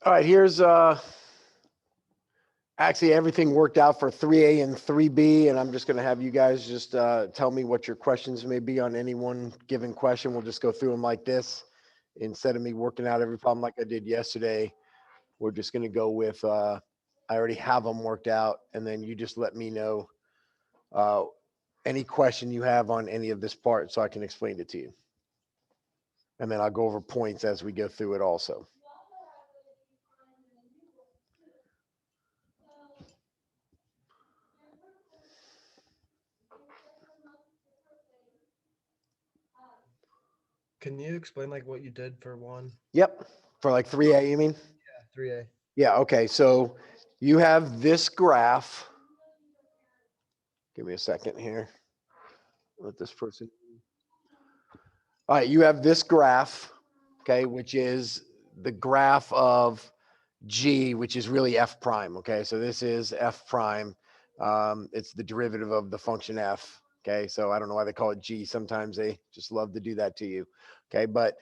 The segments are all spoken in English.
All right, here's actually everything worked out for 3A and 3B, and I'm just going to have you guys just tell me what your questions may be on any one given question. We'll just go through them like this. Instead of me working out every problem like I did yesterday, we're just going to go with I already have them worked out, and then you just let me know uh, any question you have on any of this part so I can explain it to you. And then I'll go over points as we go through it also. Can you explain like what you did for one? Yep. For like 3A, you mean? Yeah, 3A. Yeah. Okay. So you have this graph. Give me a second here. Let this person. All right. You have this graph, okay, which is the graph of G, which is really F prime. Okay. So this is F prime. It's the derivative of the function F. Okay. So I don't know why they call it G. Sometimes they just love to do that to you. Okay. But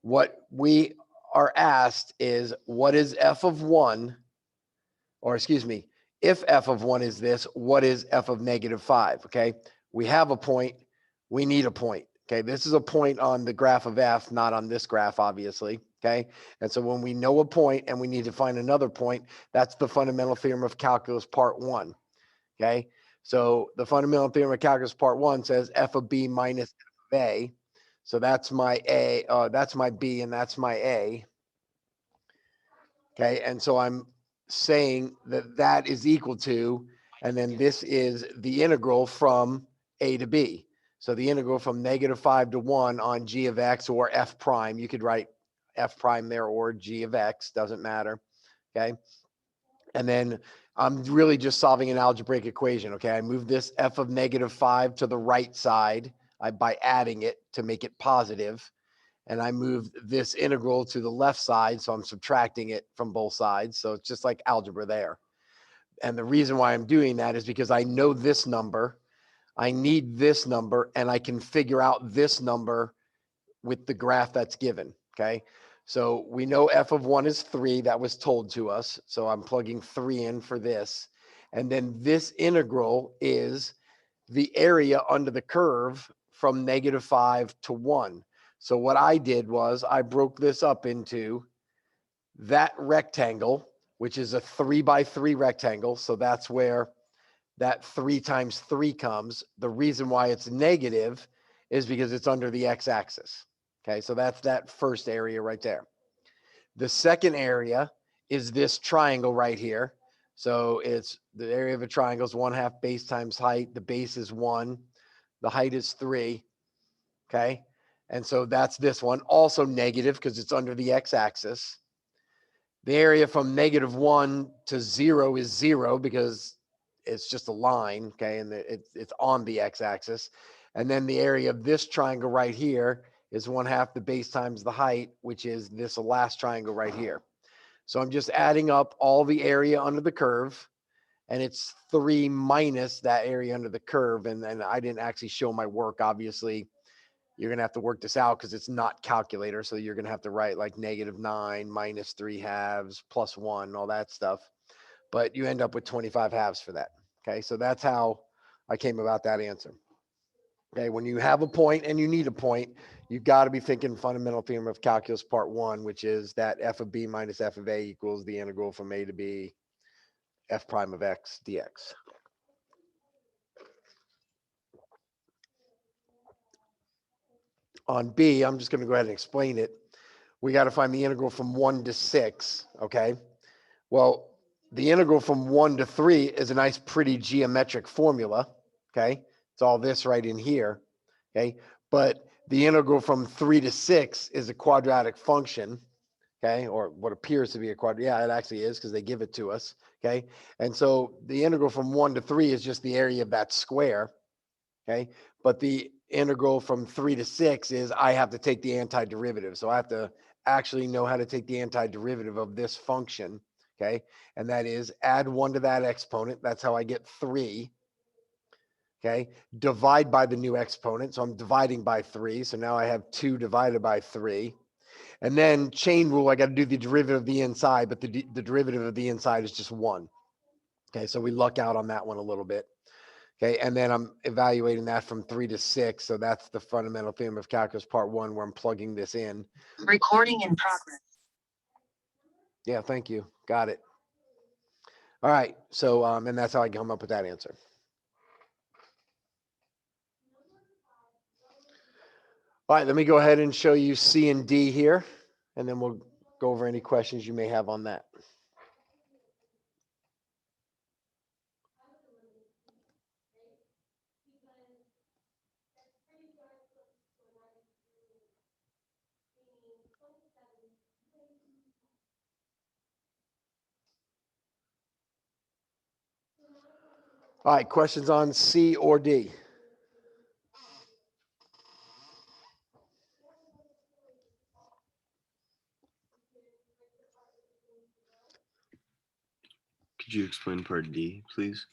what we are asked is what is F of one, or excuse me, if f of 1 is this, what is f of negative 5? Okay, we have a point, we need a point. Okay, this is a point on the graph of f, not on this graph, obviously. Okay, and so when we know a point and we need to find another point, that's the fundamental theorem of calculus part 1. Okay, so the fundamental theorem of calculus part 1 says f of b minus f of a. So that's my a, that's my b, and that's my a. Okay, and so I'm saying that that is equal to, and then this is the integral from a to b. So the integral from negative 5 to 1 on g of x or f prime, you could write f prime there or g of x, doesn't matter. Okay, and then I'm really just solving an algebraic equation. Okay, I move this f of negative 5 to the right side by adding it to make it positive, and I moved this integral to the left side, so I'm subtracting it from both sides. So it's just like algebra there. And the reason why I'm doing that is because I know this number, I need this number, and I can figure out this number with the graph that's given. Okay. So we know f of 1 is 3. That was told to us. So I'm plugging 3 in for this. And then this integral is the area under the curve from negative 5 to 1. So what I did was I broke this up into that rectangle, which is a 3 by 3 rectangle. So that's where that 3 times 3 comes. The reason why it's negative is because it's under the x-axis. Okay, so that's that first area right there. The second area is this triangle right here. So it's the area of a triangle is 1/2 base times height. The base is 1. The height is 3. Okay. And so that's this one. Also negative because it's under the x-axis. The area from negative 1 to 0 is 0 because it's just a line. Okay. And it's on the x-axis. And then the area of this triangle right here is 1/2 the base times the height, which is this last triangle right here. So I'm just adding up all the area under the curve, and it's 3 minus that area under the curve. And then I didn't actually show my work, obviously. You're going to have to work this out because it's not calculator. So you're going to have to write like -9 minus 3 halves plus 1, all that stuff. But you end up with 25 halves for that. Okay. So that's how I came about that answer. Okay. When you have a point and you need a point, you've got to be thinking fundamental theorem of calculus part 1, which is that f of b minus f of a equals the integral from a to b f prime of x dx. On b, I'm just going to go ahead and explain it. We got to find the integral from 1 to 6. Okay. Well, the integral from 1 to 3 is a nice, pretty geometric formula. Okay. It's all this right in here. Okay. But the integral from 3 to 6 is a quadratic function. Okay. Or what appears to be a quadratic. Yeah, it actually is because they give it to us. Okay. And so the integral from 1 to 3 is just the area of that square. Okay. But the integral from 3 to 6 is I have to take the antiderivative. So I have to actually know how to take the antiderivative of this function. Okay. And that is add 1 to that exponent. That's how I get 3. Okay. Divide by the new exponent. So I'm dividing by 3. So now I have 2 divided by 3. And then chain rule, I got to do the derivative of the inside, but the derivative of the inside is just 1. Okay, so we luck out on that one a little bit. Okay, and then I'm evaluating that from 3 to 6. So that's the fundamental theorem of calculus part 1 where I'm plugging this in. Recording in progress. Yeah, thank you. Got it. All right, so and that's how I come up with that answer. All right, let me go ahead and show you C and D here, and then we'll go over any questions you may have on that. All right, questions on C or D? Could you explain part D, please?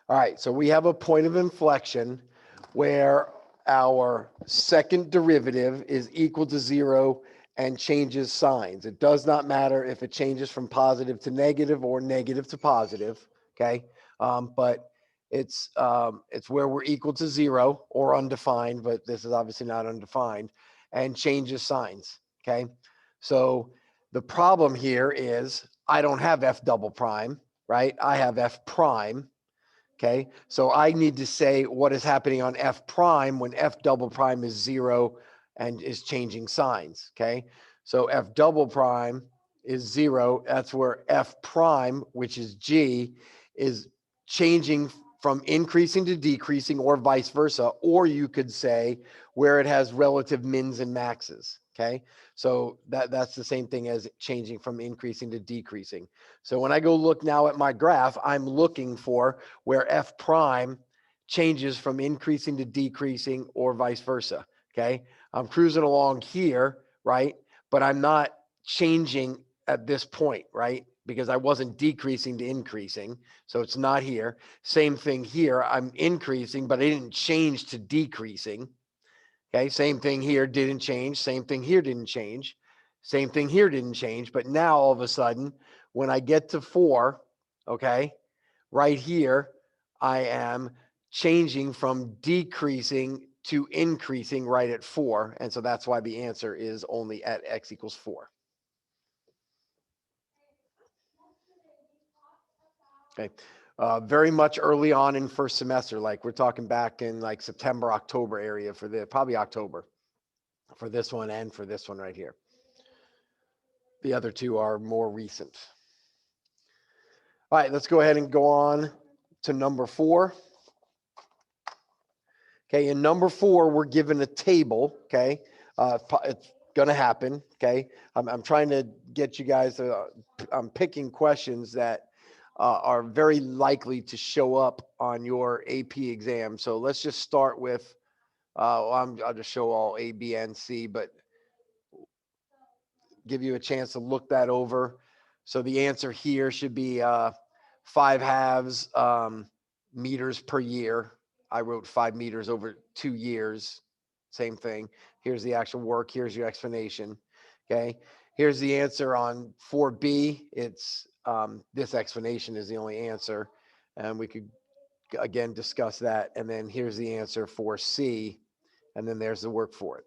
All right, so we have a point of inflection where our second derivative is equal to 0 and changes signs. It does not matter if it changes from positive to negative or negative to positive, okay? But it's where we're equal to 0 or undefined, but this is obviously not undefined, and changes signs, okay? So the problem here is I don't have F double prime, right? I have F prime. Okay, so I need to say what is happening on F prime when F double prime is 0 and is changing signs. Okay, so F double prime is 0. That's where F prime, which is G, is changing from increasing to decreasing or vice versa. Or you could say where it has relative mins and maxes. Okay, so that's the same thing as changing from increasing to decreasing. So when I go look now at my graph, I'm looking for where F prime changes from increasing to decreasing or vice versa. Okay. I'm cruising along here, right? But I'm not changing at this point, right? Because I wasn't decreasing to increasing. So it's not here. Same thing here. I'm increasing, but I didn't change to decreasing. Okay. Same thing here didn't change. Same thing here didn't change. Same thing here didn't change. But now all of a sudden, when I get to 4, okay, right here, I am changing from decreasing to increasing right at 4. And so that's why the answer is only at x equals 4. Okay. Very much early on in first semester, like we're talking back in like September, October area for probably October for this one and for this one right here. The other two are more recent. All right, let's go ahead and go on to number 4. Okay, in number 4, we're given a table. Okay, it's going to happen. Okay, I'm trying to get you guys. I'm picking questions that are very likely to show up on your AP exam. So let's just start with. I'll just show all A, B, and C, but give you a chance to look that over. So the answer here should be 5/2 meters per year. I wrote 5 meters over 2 years. Same thing. Here's the actual work. Here's your explanation. Okay. Here's the answer on 4B. It's this explanation is the only answer. And we could, again, discuss that. And then here's the answer for C. And then there's the work for it.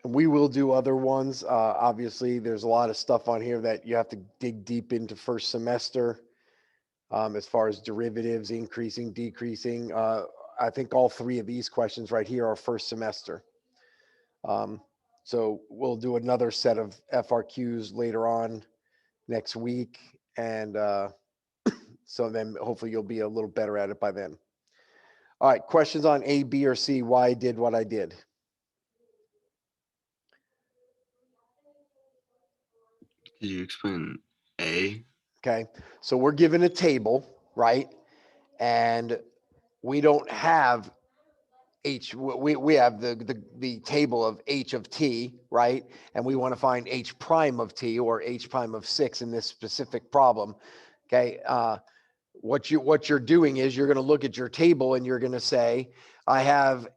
We will do other ones. Obviously, there's a lot of stuff on here that you have to dig deep into first semester as far as derivatives, increasing, decreasing. I think all 3 of these questions right here are first semester. So we'll do another set of FRQs later on next week. And so then hopefully you'll be a little better at it by then. All right, questions on A, B, or C, why I did what I did. Could you explain A? Okay, so we're given a table, right? And we don't have H, we have the table of H of T, right? And we want to find H prime of T or H prime of 6 in this specific problem. Okay, what you're doing is you're going to look at your table and you're going to say, I have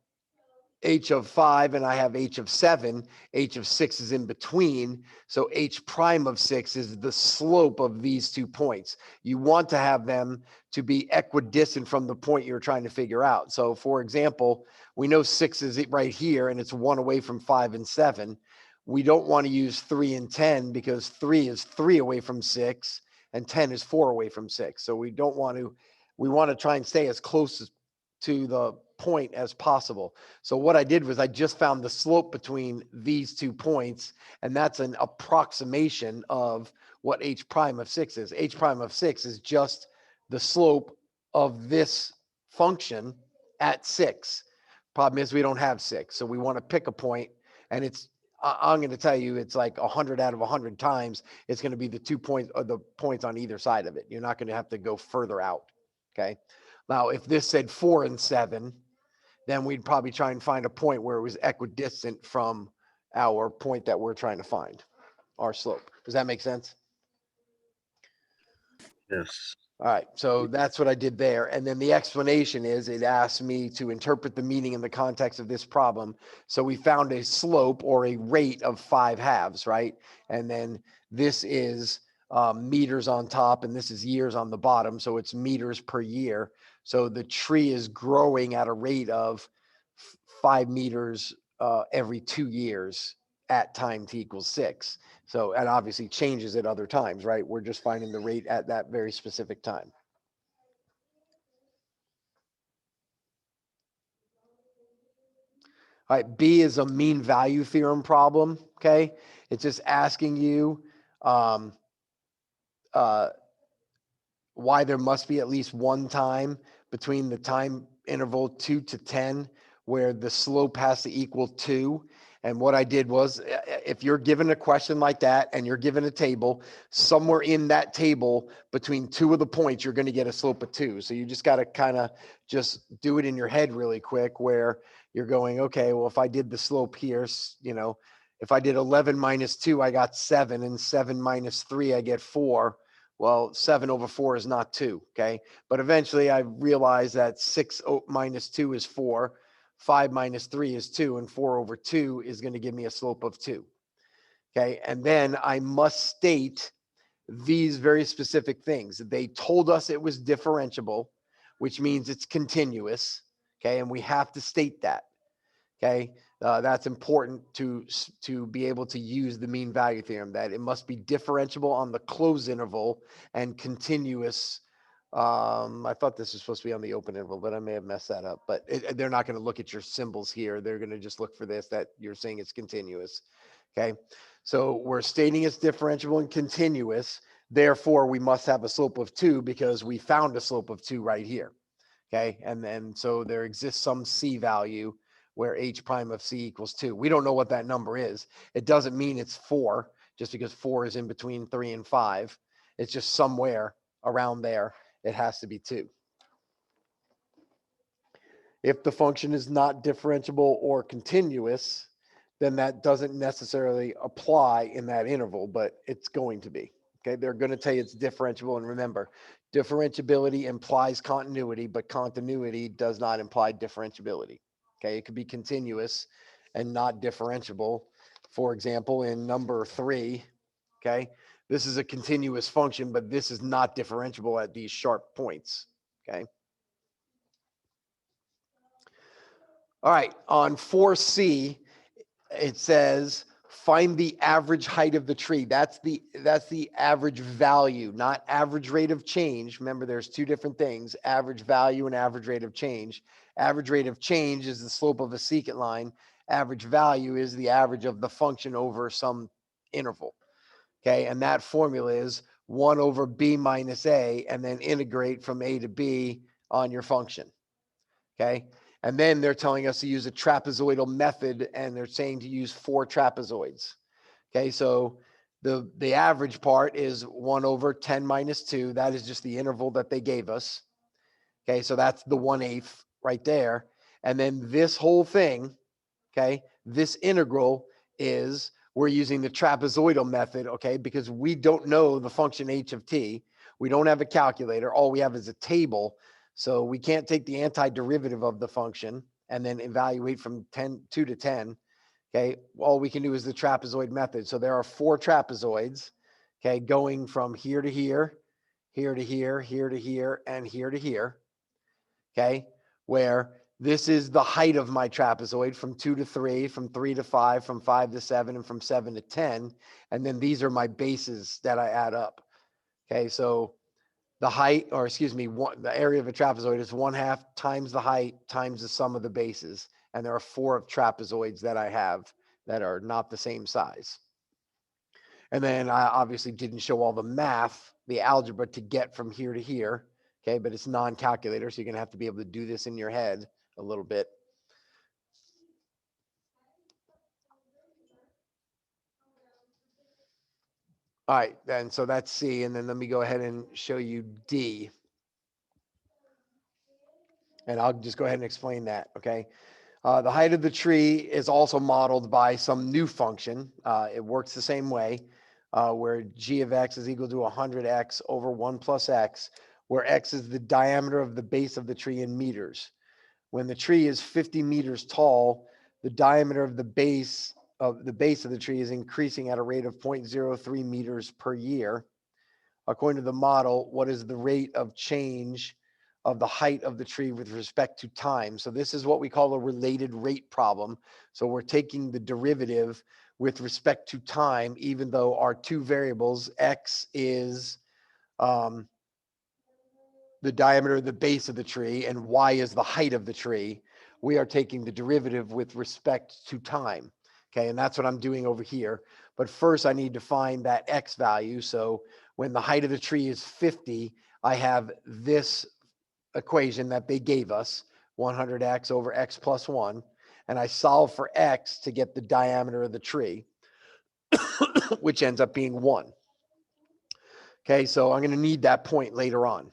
h of 5 and I have h of 7. H of 6 is in between. So h prime of 6 is the slope of these 2 points. You want to have them to be equidistant from the point you're trying to figure out. So for example, we know 6 is right here and it's 1 away from 5 and 7. We don't want to use 3 and 10 because 3 is 3 away from 6 and 10 is 4 away from 6. So we want to try and stay as close to the point as possible. So what I did was I just found the slope between these 2 points, and that's an approximation of what h prime of 6 is. H prime of 6 is just the slope of this function at 6. Problem is we don't have 6. So we want to pick a point, and I'm going to tell you, it's like 100 out of 100 times, it's going to be the 2 points or the points on either side of it. You're not going to have to go further out. Okay. Now, if this said 4 and 7, then we'd probably try and find a point where it was equidistant from our point that we're trying to find, our slope. Does that make sense? Yes. All right, so that's what I did there. And then the explanation is it asked me to interpret the meaning in the context of this problem. So we found a slope or a rate of 5/2, right? And then this is meters on top and this is years on the bottom. So it's meters per year. So the tree is growing at a rate of 5 meters every 2 years at time t equals 6. So, and obviously changes at other times, right? We're just finding the rate at that very specific time. All right, B is a mean value theorem problem, okay? It's just asking you why there must be at least one time between the time interval 2 to 10 where the slope has to equal 2. And what I did was, if you're given a question like that and you're given a table, somewhere in that table between 2 of the points, you're going to get a slope of 2. So you just got to kind of just do it in your head really quick where you're going, okay, well, if I did the slope here, if I did 11 minus 2, I got 7, and 7 minus 3, I get 4. Well, 7 over 4 is not 2, okay? But eventually I realized that 6 minus 2 is 4. 5 minus 3 is 2, and 4 over 2 is going to give me a slope of 2. Okay, and then I must state these very specific things. They told us it was differentiable, which means it's continuous. Okay, and we have to state that. Okay, that's important to be able to use the mean value theorem, that it must be differentiable on the closed interval and continuous. I thought this was supposed to be on the open interval, but I may have messed that up. But they're not going to look at your symbols here. They're going to just look for this, that you're saying it's continuous. Okay, so we're stating it's differentiable and continuous. Therefore, we must have a slope of 2 because we found a slope of 2 right here. Okay, and then so there exists some C value where h prime of c equals 2. We don't know what that number is. It doesn't mean it's 4, just because 4 is in between 3 and 5. It's just somewhere around there. It has to be 2. If the function is not differentiable or continuous, then that doesn't necessarily apply in that interval, but it's going to be. Okay, they're going to tell you it's differentiable. And remember, differentiability implies continuity, but continuity does not imply differentiability. Okay, it could be continuous and not differentiable. For example, in number 3, okay, this is a continuous function, but this is not differentiable at these sharp points. Okay. All right, on 4C, it says find the average height of the tree. That's the average value, not average rate of change. Remember, there's 2 different things: average value and average rate of change. Average rate of change is the slope of a secant line. Average value is the average of the function over some interval. Okay, and that formula is 1 over b minus a, and then integrate from a to b on your function. Okay. And then they're telling us to use a trapezoidal method, and they're saying to use 4 trapezoids. Okay, so the average part is 1 over 10 minus 2. That is just the interval that they gave us. Okay, so that's the 1/8 right there. And then this whole thing, okay, this integral is, we're using the trapezoidal method, okay, because we don't know the function h of t. We don't have a calculator. All we have is a table. So we can't take the antiderivative of the function and then evaluate from 2 to 10. Okay, all we can do is the trapezoid method. So there are 4 trapezoids, okay, going from here to here, here to here, here to here, and here to here. Okay, where this is the height of my trapezoid from 2 to 3, from 3 to 5, from 5 to 7, and from 7 to 10. And then these are my bases that I add up. Okay, so the height, or excuse me, the area of a trapezoid is 1/2 times the height times the sum of the bases. And there are 4 of trapezoids that I have that are not the same size. And then I obviously didn't show all the math, the algebra to get from here to here. Okay, but it's non-calculator, so you're gonna have to be able to do this in your head a little bit. All right, then, so that's C, and then let me go ahead and show you D. And I'll just go ahead and explain that, okay? The height of the tree is also modeled by some new function. It works the same way, where g of x is equal to 100x over 1 plus x, where x is the diameter of the base of the tree in meters. When the tree is 50 meters tall, the diameter of the base of the tree is increasing at a rate of 0.03 meters per year. According to the model, what is the rate of change of the height of the tree with respect to time? So this is what we call a related rate problem. So we're taking the derivative with respect to time, even though our 2 variables, x is the diameter of the base of the tree and y is the height of the tree. We are taking the derivative with respect to time. Okay, and that's what I'm doing over here. But first I need to find that x value. So when the height of the tree is 50, I have this equation that they gave us, 100x over x plus 1. And I solve for x to get the diameter of the tree, which ends up being 1. Okay, so I'm going to need that point later on.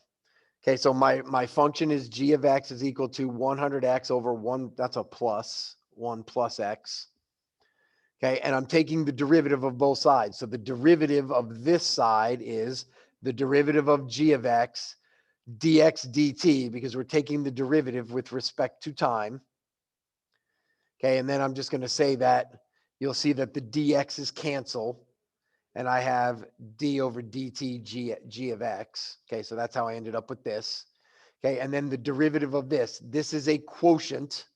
Okay, so my function is g of x is equal to 100x over 1, that's a plus, 1 plus x. Okay, and I'm taking the derivative of both sides. So the derivative of this side is the derivative of g of x dx dt, because we're taking the derivative with respect to time. Okay, and then I'm just going to say that you'll see that the dx's cancel, and I have d over dt g of x. Okay, so that's how I ended up with this. Okay, and then the derivative of this is a quotient.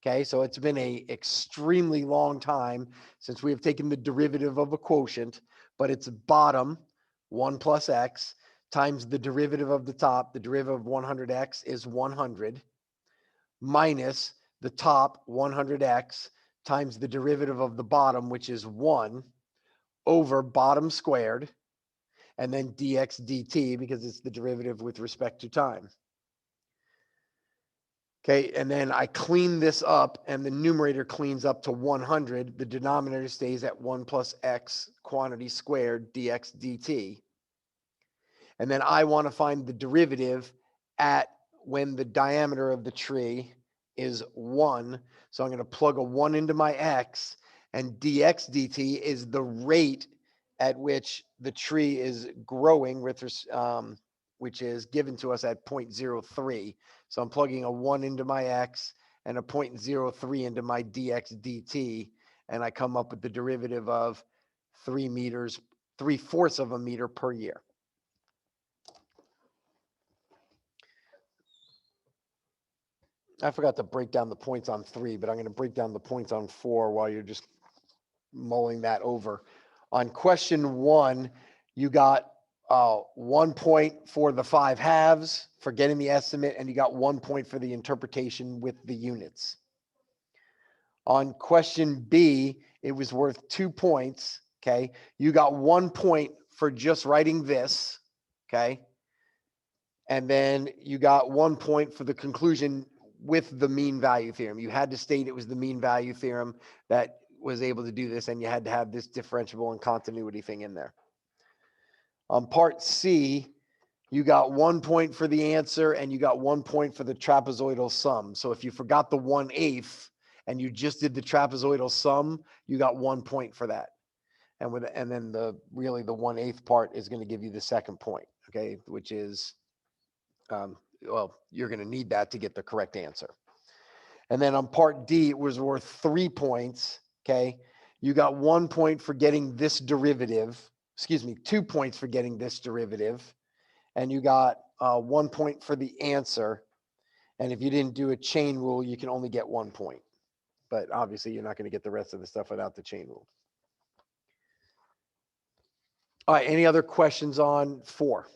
Okay, so it's been a extremely long time since we have taken the derivative of a quotient, but it's bottom 1 plus x times the derivative of the top. The derivative of 100x is 100 minus the top 100x times the derivative of the bottom, which is 1 over bottom squared, and then dx dt, because it's the derivative with respect to time. Okay, and then I clean this up, and the numerator cleans up to 100. The denominator stays at 1 plus x quantity squared dx dt. And then I want to find the derivative at when the diameter of the tree is 1. So I'm going to plug a 1 into my x, and dx dt is the rate at which the tree is growing, which is given to us at 0.03. So I'm plugging a 1 into my x and a 0.03 into my dx dt, and I come up with the derivative of 3/4 of a meter per year. I forgot to break down the points on 3, but I'm going to break down the points on 4 while you're just mulling that over. On question 1, you got 1 point for the 5 halves for getting the estimate, and you got 1 point for the interpretation with the units. On question B, it was worth 2 points. Okay, you got 1 point for just writing this. Okay, and then you got 1 point for the conclusion with the mean value theorem. You had to state it was the mean value theorem that was able to do this, and you had to have this differentiable and continuity thing in there. On part C, you got 1 point for the answer, and you got 1 point for the trapezoidal sum. So if you forgot the 1/8 and you just did the trapezoidal sum, you got 1 point for that. And then the 1/8 part is going to give you the second point. okay, which is, well, you're going to need that to get the correct answer. And then on part D, it was worth 3 points, okay? You got 1 point for getting this derivative, 2 points for getting this derivative, and you got 1 point for the answer. And if you didn't do a chain rule, you can only get 1 point. But obviously, you're not going to get the rest of the stuff without the chain rule. All right, any other questions on 4?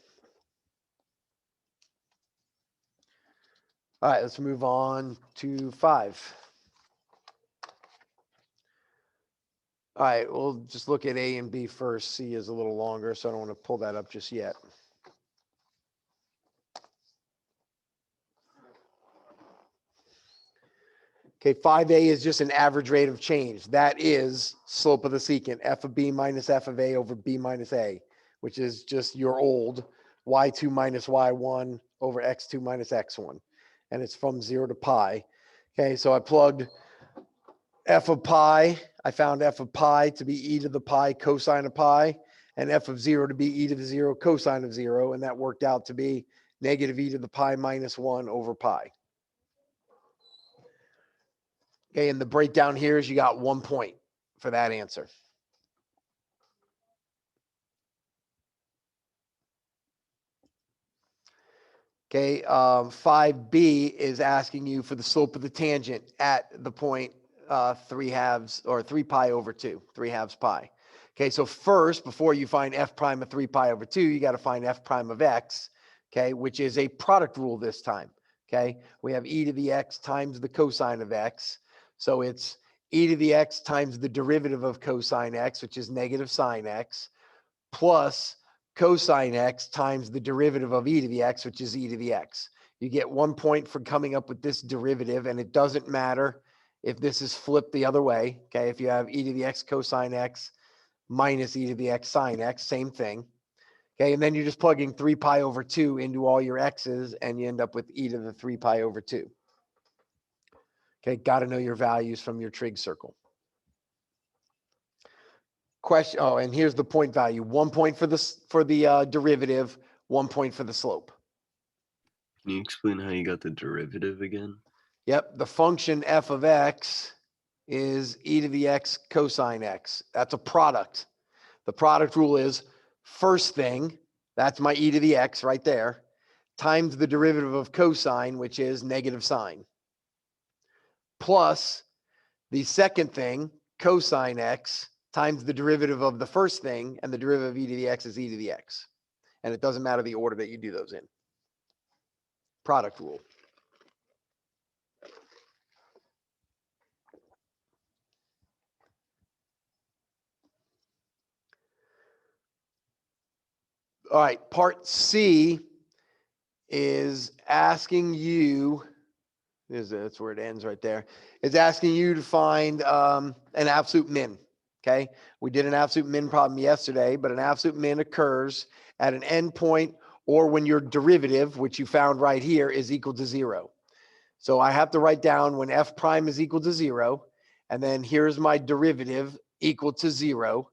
All right, let's move on to 5. All right, we'll just look at A and B first. C is a little longer, so I don't want to pull that up just yet. Okay, 5A is just an average rate of change. That is slope of the secant, f of b minus f of a over b minus a, which is just your old y2 minus y1 over x2 minus x1. And it's from 0 to pi. Okay, so I plugged f of pi. I found f of pi to be e to the pi cosine of pi, and f of 0 to be e to the 0 cosine of 0. And that worked out to be negative e to the pi minus 1 over pi. Okay, and the breakdown here is you got 1 point for that answer. Okay, 5B is asking you for the slope of the tangent at the point 3 halves or 3 pi over 2, 3 halves pi. Okay, so first, before you find f prime of 3 pi over 2, you got to find f prime of x, okay, which is a product rule this time. Okay, we have e to the x times the cosine of x. So it's e to the x times the derivative of cosine x, which is negative sine x, plus cosine x times the derivative of e to the x, which is e to the x. You get 1 point for coming up with this derivative, and it doesn't matter if this is flipped the other way. Okay, if you have e to the x cosine x minus e to the x sine x, same thing. Okay, and then you're just plugging 3 pi over 2 into all your x's, and you end up with e to the 3 pi over 2. Okay, got to know your values from your trig circle. Question. Oh, and here's the point value: 1 point for the derivative, 1 point for the slope. Can you explain how you got the derivative again? Yep, the function f of x is e to the x cosine x. That's a product. The product rule is first thing, that's my e to the x right there, times the derivative of cosine, which is negative sine, plus the second thing, cosine x, times the derivative of the first thing, and the derivative of e to the x is e to the x. And it doesn't matter the order that you do those in. Product rule. All right, part C is asking you, that's where it ends right there, is asking you to find an absolute min, okay? We did an absolute min problem yesterday, but an absolute min occurs at an endpoint or when your derivative, which you found right here, is equal to 0. So I have to write down when f prime is equal to 0, and then here's my derivative equal to 0.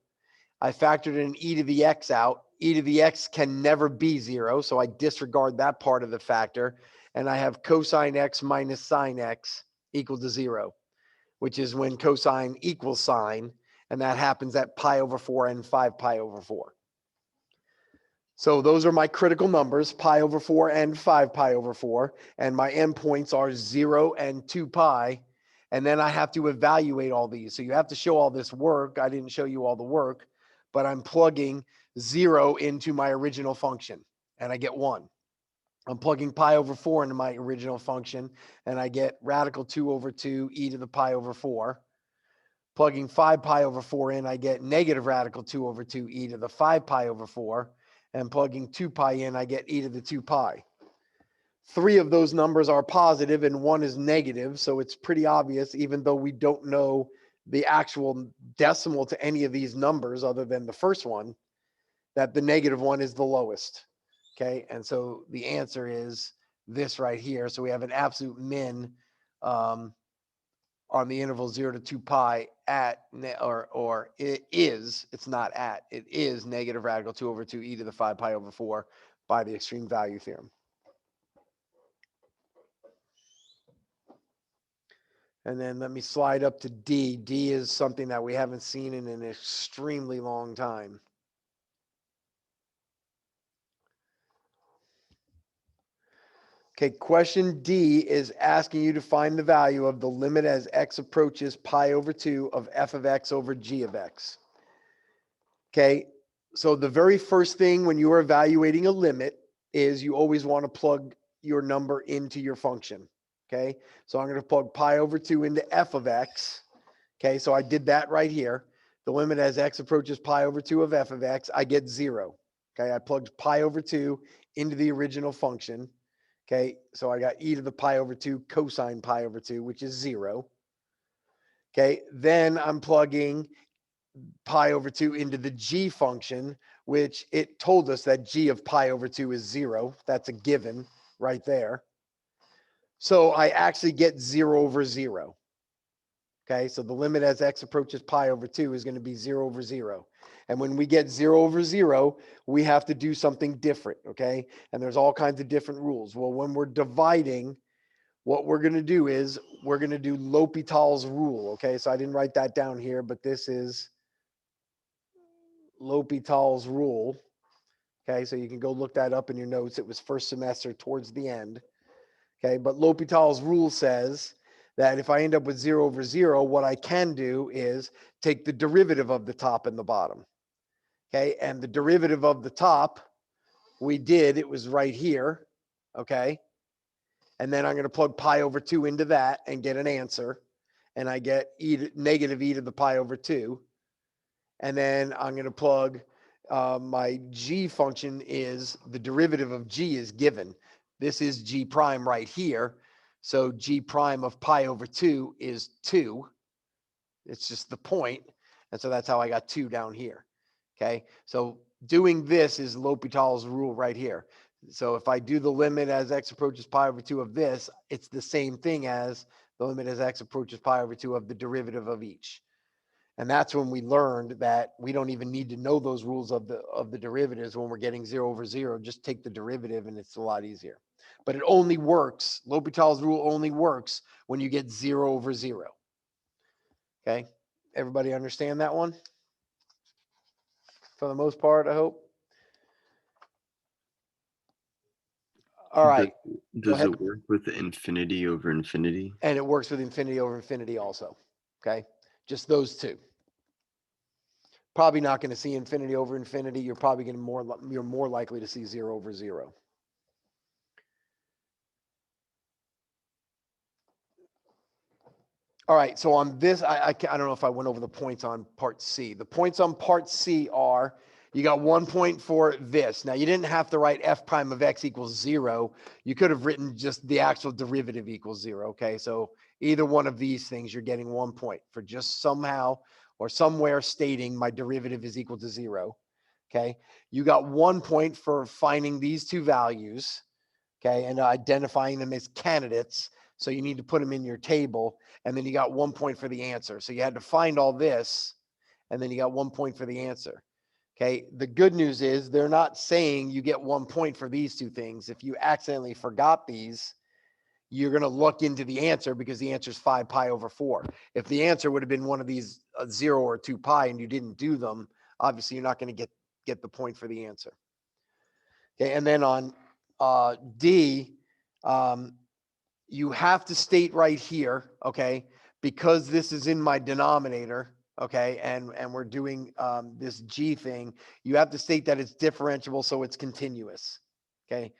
I factored an e to the x out. E to the x can never be 0, so I disregard that part of the factor. And I have cosine x minus sine x equal to 0, which is when cosine equals sine, and that happens at pi over 4 and 5 pi over 4. So those are my critical numbers, pi over 4 and 5 pi over 4, and my endpoints are 0 and 2 pi, and then I have to evaluate all these. So you have to show all this work. I didn't show you all the work, but I'm plugging 0 into my original function, and I get 1. I'm plugging pi over 4 into my original function, and I get radical 2 over 2 e to the pi over 4. Plugging 5 pi over 4 in, I get negative radical 2 over 2 e to the 5 pi over 4. And plugging 2 pi in, I get e to the 2 pi. 3 of those numbers are positive and 1 is negative, so it's pretty obvious, even though we don't know the actual decimal to any of these numbers other than the first one, that the negative one is the lowest. Okay, and so the answer is this right here. So we have an absolute min on the interval 0 to 2 pi at, it's not at, it is negative radical 2 over 2 e to the 5 pi over 4 by the extreme value theorem. And then let me slide up to D. D is something that we haven't seen in an extremely long time. Okay, question D is asking you to find the value of the limit as x approaches pi over 2 of f of x over g of x. Okay, so the very first thing when you are evaluating a limit is you always want to plug your number into your function. Okay, so I'm going to plug pi over 2 into f of x. Okay, so I did that right here. The limit as x approaches pi over 2 of f of x, I get 0. Okay, I plugged pi over 2 into the original function. Okay, so I got e to the pi over 2 cosine pi over 2, which is 0. Okay, then I'm plugging pi over 2 into the g function, which it told us that g of pi over 2 is 0. That's a given right there. So I actually get 0 over 0. Okay, so the limit as x approaches pi over 2 is going to be 0 over 0. And when we get 0 over 0, we have to do something different, okay? And there's all kinds of different rules. Well, when we're dividing, what we're going to do is we're going to do L'Hopital's rule, okay? So I didn't write that down here, but this is L'Hopital's rule, okay? So you can go look that up in your notes. It was first semester towards the end, okay? But L'Hopital's rule says that if I end up with 0 over 0, what I can do is take the derivative of the top and the bottom. Okay, and the derivative of the top, we did, it was right here, okay? And then I'm going to plug pi over 2 into that and get an answer. And I get negative e to the pi over 2. And then I'm going to plug my g function is, the derivative of g is given. This is g prime right here. So g prime of pi over 2 is 2. It's just the point. And so that's how I got 2 down here. Okay. So doing this is L'Hopital's rule right here. So if I do the limit as x approaches pi over 2 of this, it's the same thing as the limit as x approaches pi over 2 of the derivative of each. And that's when we learned that we don't even need to know those rules of the derivatives when we're getting 0 over 0. Just take the derivative and it's a lot easier. But it only works, L'Hopital's rule only works when you get 0 over 0. Okay? Everybody understand that one? For the most part, I hope. All right. Does ahead. it work with infinity over infinity? And it works with infinity over infinity also. Okay. Just those two. Probably not going to see infinity over infinity. You're probably going to you're more likely to see 0 over 0. All right. So on this, I don't know if I went over the points on part C. The points on part C are, you got 1 point for this. Now, you didn't have to write f prime of x equals 0. You could have written just the actual derivative equals 0. Okay. So either one of these things, you're getting 1 point for just somehow or somewhere stating my derivative is equal to 0. Okay. You got 1 point for finding these two values. Okay. And identifying them as candidates. So you need to put them in your table. And then you got 1 point for the answer. So you had to find all this. And then you got 1 point for the answer. Okay. The good news is they're not saying you get 1 point for these two things. If you accidentally forgot these, you're going to look into the answer because the answer is 5 pi over 4. If the answer would have been one of these 0 or 2 pi and you didn't do them, obviously you're not going to get the point for the answer. Okay. And then on D, you have to state right here, okay, because this is in my denominator, okay, and we're doing this G thing, you have to state that it's differentiable, so it's continuous, okay.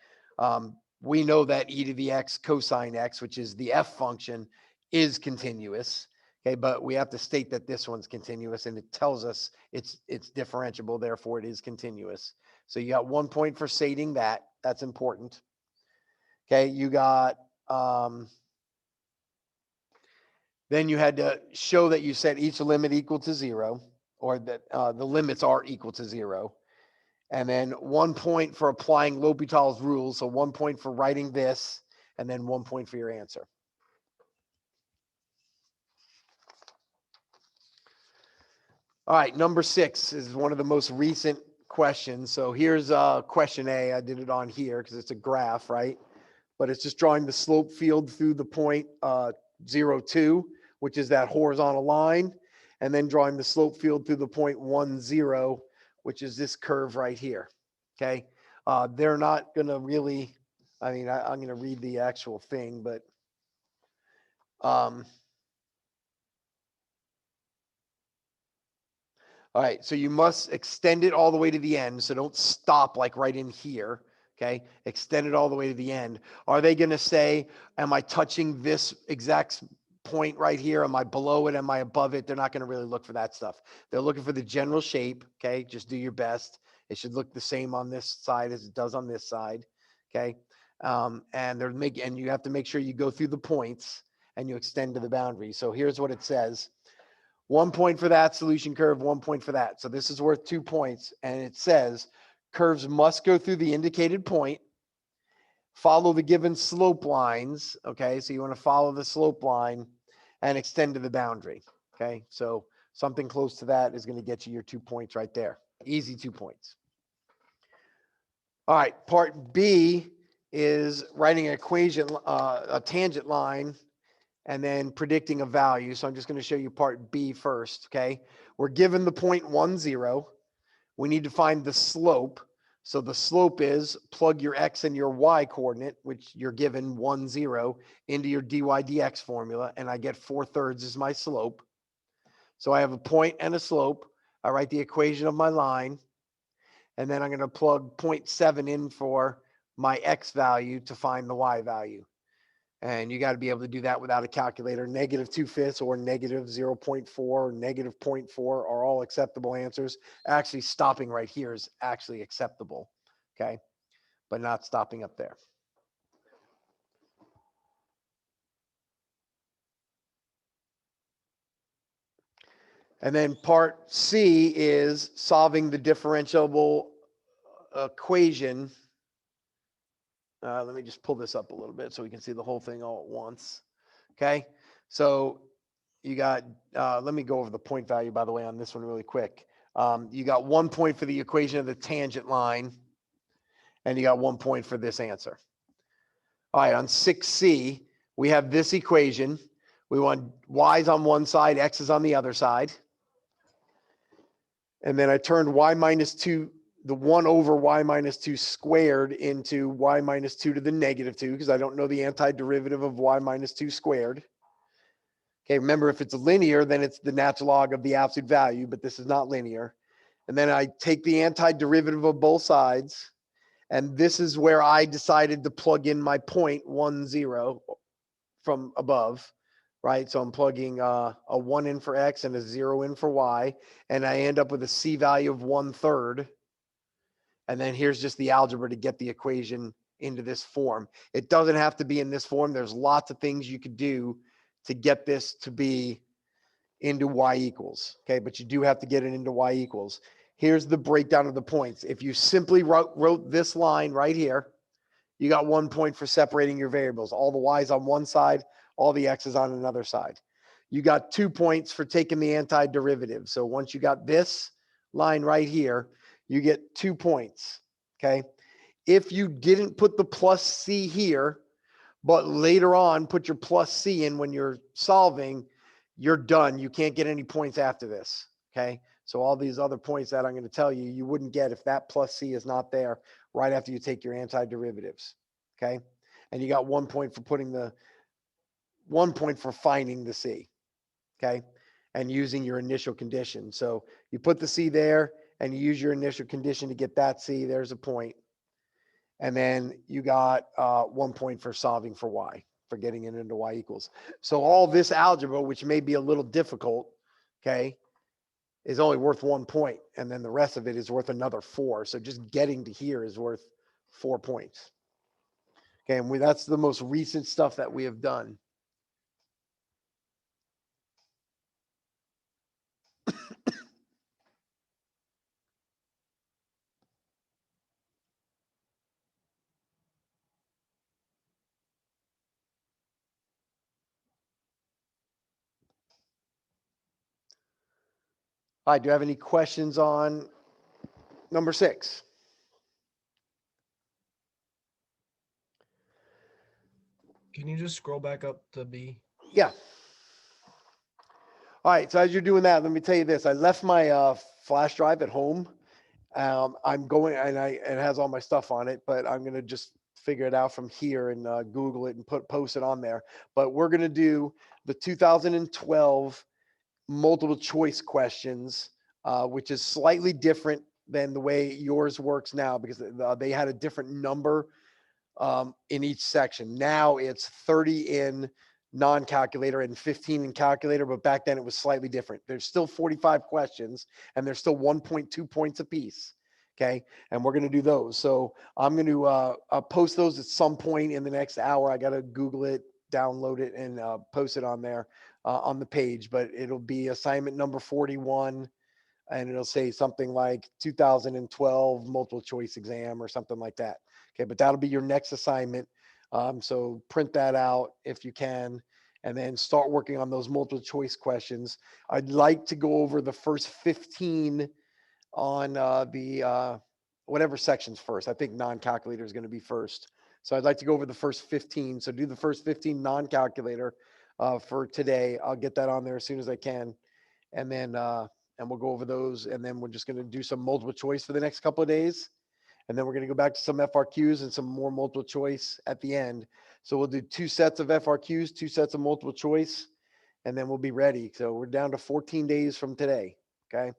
We know that e to the x cosine x, which is the f function, is continuous, okay, but we have to state that this one's continuous, and it tells us it's differentiable, therefore it is continuous. So you got 1 point for stating that. That's important. Okay, you got then you had to show that you set each limit equal to 0, or that the limits are equal to 0. And then 1 point for applying L'Hopital's rules. So 1 point for writing this, and then 1 point for your answer. All right, number 6 is one of the most recent questions. So here's question A. I did it on here because it's a graph, right? But it's just drawing the slope field through the point 0, 2, which is that horizontal line, and then drawing the slope field through the point 1, 0, which is this curve right here. Okay. They're not going to really, I mean, I'm going to read the actual thing, but all right, so you must extend it all the way to the end. So don't stop like right in here. Okay, extend it all the way to the end. Are they going to say, am I touching this exact point right here? Am I below it? Am I above it? They're not going to really look for that stuff. They're looking for the general shape. Okay, just do your best. It should look the same on this side as it does on this side. Okay, and you have to make sure you go through the points and you extend to the boundary. So here's what it says. 1 point for that solution curve, 1 point for that. So this is worth 2 points. And it says curves must go through the indicated point, follow the given slope lines. Okay. So you want to follow the slope line and extend to the boundary. Okay. So something close to that is going to get you your 2 points right there. Easy 2 points. All right. Part B is writing an equation, a tangent line, and then predicting a value. So I'm just going to show you part B first, okay? We're given the point 1, 0. We need to find the slope. So the slope is plug your X and your Y coordinate, which you're given 1, 0, into your dy dx formula, and I get 4/3 is my slope. So I have a point and a slope. I write the equation of my line, and then I'm going to plug 0.7 in for my X value to find the Y value. And you got to be able to do that without a calculator. -2/5 or -0.4 or -0.4 are all acceptable answers. Actually, stopping right here is actually acceptable. Okay. But not stopping up there. And then part C is solving the differentiable equation. Let me just pull this up a little bit so we can see the whole thing all at once. Okay. So you got, let me go over the point value, by the way, on this one really quick. You got 1 point for the equation of the tangent line, and you got 1 point for this answer. All right, on 6C, we have this equation. We want y's on one side, x's on the other side. And then I turned y minus 2, the 1 over y minus 2 squared into y minus 2 to the -2 because I don't know the antiderivative of y minus 2 squared. Okay, remember, if it's linear, then it's the natural log of the absolute value, but this is not linear. And then I take the antiderivative of both sides, and this is where I decided to plug in my point 1, 0 from above, right? So I'm plugging a 1 in for x and a 0 in for y, and I end up with a C value of 1/3. And then here's just the algebra to get the equation into this form. It doesn't have to be in this form. There's lots of things you could do to get this to be into y equals. Okay, but you do have to get it into y equals. Here's the breakdown of the points. If you simply wrote this line right here, you got 1 point for separating your variables. All the y's on one side, all the x's on another side. You got 2 points for taking the antiderivative. So once you got this line right here, you get 2 points. Okay. If you didn't put the plus C here, but later on put your plus C in when you're solving, you're done. You can't get any points after this. Okay. So all these other points that I'm going to tell you, you wouldn't get if that plus C is not there right after you take your antiderivatives. Okay. And you got 1 point for putting 1 point for finding the C. Okay. And using your initial condition. So you put the C there and you use your initial condition to get that C. There's a point. And then you got 1 point for solving for y, for getting it into y equals. So all this algebra, which may be a little difficult, okay, is only worth 1 point. And then the rest of it is worth another 4. So just getting to here is worth 4 points. Okay, and that's the most recent stuff that we have done. All right, do you have any questions on number 6. Can you just scroll back up to B? Yeah. All right. So as you're doing that, let me tell you this. I left my flash drive at home. I'm going and it has all my stuff on it, but I'm going to just figure it out from here and Google it and post it on there. But we're going to do the 2012 multiple choice questions, which is slightly different than the way yours works now because they had a different number in each section. Now it's 30 in non-calculator and 15 in calculator, but back then it was slightly different. There's still 45 questions and there's still 1.2 points apiece. Okay. And we're going to do those. So I'm going to post those at some point in the next hour. I got to Google it, download it, and post it on there on the page, but it'll be assignment number 41. And it'll say something like 2012 multiple choice exam or something like that. Okay, but that'll be your next assignment. So print that out if you can, and then start working on those multiple choice questions. I'd like to go over the first 15 on the whatever sections first. I think non-calculator is going to be first. So I'd like to go over the first 15. So do the first 15 non-calculator for today. I'll get that on there as soon as I can. And then and we'll go over those. And then we're just going to do some multiple choice for the next couple of days. And then we're going to go back to some FRQs and some more multiple choice at the end. So we'll do 2 sets of FRQs, 2 sets of multiple choice, and then we'll be ready. So we're down to 14 days from today. Okay.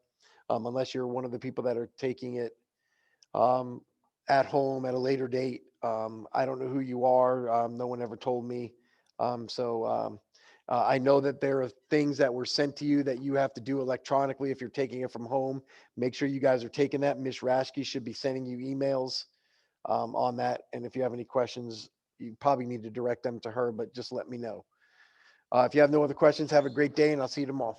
Unless you're one of the people that are taking it at home at a later date. I don't know who you are. No one ever told me. I know that there are things that were sent to you that you have to do electronically if you're taking it from home. Make sure you guys are taking that. Miss Rashke should be sending you emails on that. And if you have any questions, you probably need to direct them to her, but just let me know. If you have no other questions, have a great day and I'll see you tomorrow.